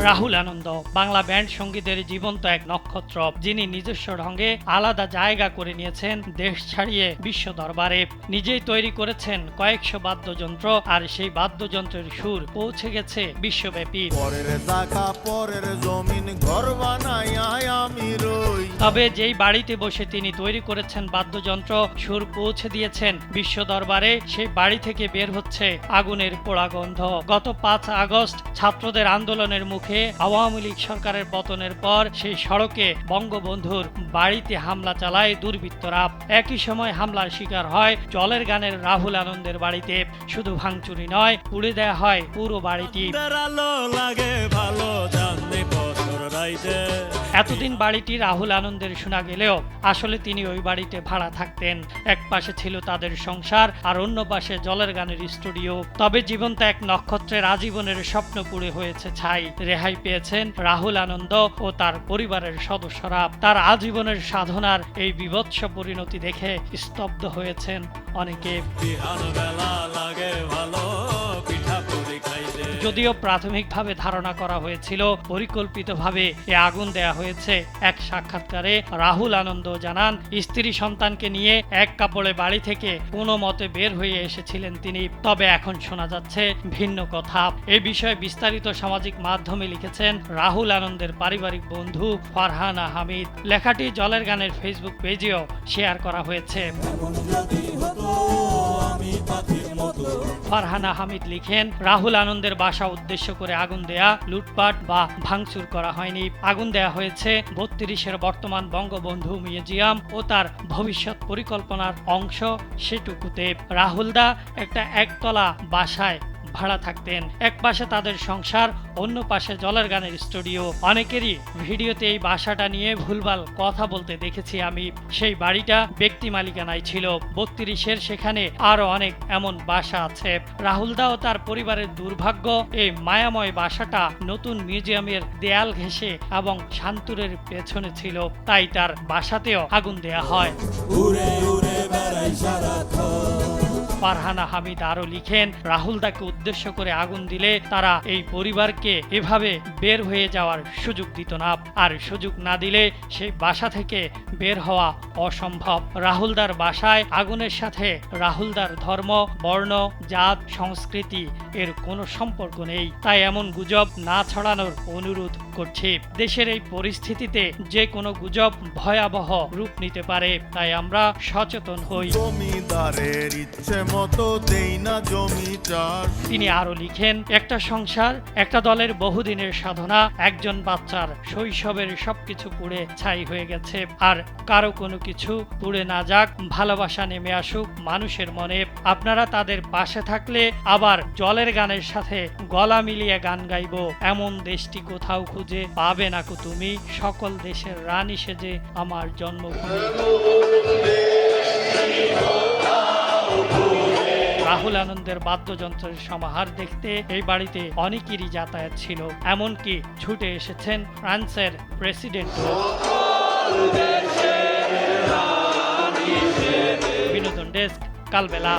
রাহুল আনন্দ Bangla band সঙ্গীতের জীবন্ত এক নক্ষত্র, যিনি নিজস্ব ঢঙ্গে আলাদা জায়গা করে নিয়েছেন দেশ ছাড়িয়ে বিশ্ব দরবারে। নিজেই তৈরি করেছেন কয়েকশো বাদ্যযন্ত্র, আর সেই বাদ্যযন্ত্রের সুর পৌঁছে গেছে বিশ্বব্যাপী। তবে যেই বাড়িতে বসে তিনি তৈরি করেছেন বাদ্যযন্ত্র, সুর পৌঁছে দিয়েছেন বিশ্ব দরবারে, সেই বাড়ি থেকে বের হচ্ছে আগুনের পোড়া গন্ধ। গত 5 আগস্ট ছাত্রদের আন্দোলনের মুখে আওয়ামী লীগ সরকারের পতনের পর সেই সড়কে বঙ্গবন্ধুর বাড়িতে হামলা চালায় দুর্বৃত্তরা। একই সময় হামলার শিকার হয় জলের গানের রাহুল আনন্দের বাড়িতে। শুধু ভাঙচুরি নয়, পুড়ে দেয়া হয় পুরো বাড়িটি। এতদিন বাড়িটি রাহুল আনন্দের শোনা গেলেও আসলে তিনি ওই বাড়িতে ভাড়া থাকতেন। এক পাশে ছিল তাদের সংসার, আর অন্য পাশে জলের গানের স্টুডিও। তবে জীবন্ত এক নক্ষত্রের আজীবনের স্বপ্ন পুড়ে হয়েছে ছাই। রেহাই পেয়েছেন রাহুল আনন্দ ও তার পরিবারের সদস্যরা। তার আজীবনের সাধনার এই বীভৎস পরিণতি দেখে স্তব্ধ হয়েছেন অনেকে। যদিও প্রাথমিকভাবে ধারণা করা হয়েছিল পরিকল্পিতভাবে এ আগুন দেয়া হয়েছে। এক সাক্ষাৎকারে রাহুল আনন্দ জানান, স্ত্রী সন্তানকে নিয়ে এক কাপড়ে বাড়ি থেকে কোনো মতে বের হয়ে এসেছিলেন তিনি। তবে এখন শোনা যাচ্ছে ভিন্ন কথা। এ বিষয়ে বিস্তারিত সামাজিক মাধ্যমে লিখেছেন রাহুল আনন্দের পারিবারিক বন্ধু ফারহানা হামিদ। লেখাটি জলের গানের ফেসবুক পেজেও শেয়ার করা হয়েছে। ফারহানা হামিদ লিখেন, রাহুল আনন্দের বাসা উদ্দেশ্য করে আগুন দেয়া, লুটপাট বা ভাঙচুর করা হয়নি। আগুন দেয়া হয়েছে 32-এর বর্তমান বঙ্গবন্ধু মিউজিয়াম ও তার ভবিষ্যৎ পরিকল্পনার অংশ সেটুকুতে। রাহুলদা একটা একতলা বাসায় ভাড়া থাকতেন। এক পাশে তাদের সংসার, অন্য পাশে জলের গানের স্টুডিও। অনেকেরই ভিডিওতে এই বাসাটা নিয়ে ভুলভাল কথা বলতে দেখেছি আমি। সেই বাড়িটা ব্যক্তি মালিকানায় ছিল। 32-এর সেখানে আরো অনেক এমন বাসা আছে। রাহুলদা ও তার পরিবারের দুর্ভাগ্য, এই মায়াময় বাসাটা নতুন মিউজিয়ামের দেয়াল ঘেঁষে এবং শান্তুরের পেছনে ছিল, তাই তার বাসাতেও আগুন দেয়া হয়। ফারহানা হামিদ আরো লিখেন, রাহুলদাকে উদ্দেশ্য করে আগুন দিলে তারা এই পরিবারকে এভাবে বের হয়ে যাওয়ার সুযোগ দিত না, আর সুযোগ না দিলে সেই বাসা থেকে বের হওয়া অসম্ভব। রাহুলদার বাসায় আগুনের সাথে রাহুলদার ধর্ম, বর্ণ, জাত, সংস্কৃতি এর কোনো সম্পর্ক নেই। তাই এমন গুজব না ছড়ানোর অনুরোধ করছি। দেশের এই পরিস্থিতিতে যে কোনো গুজব ভয়াবহ রূপ নিতে পারে, তাই আমরা সচেতন হই। তিনি আরো লিখেন, একটা সংসার, একটা দলের বহুদিনের সাধনা, একজন বাচ্চার শৈশবের সবকিছু পুড়ে ছাই হয়ে গেছে। আর কারো কোনো কিছু পুড়ে না যাক, ভালোবাসা নেমে আসুক মানুষের মনে। আপনারা তাদের পাশে থাকলে আবার জলের গানের সাথে গলা মিলিয়ে গান গাইব। এমন দেশটি কোথাও খুঁজে পাবে না কো তুমি, সকল দেশের রানী সেজে আমার জন্মভূমি। রাহুল আনন্দের বাদ্যযন্ত্রের সমাহার দেখতে এই বাড়িতে অনেকেরই যাতায়াত ছিল। এমনকি ছুটে এসেছেন ফ্রান্সের প্রেসিডেন্টও। বিনোদন ডেস্ক, কালবেলা।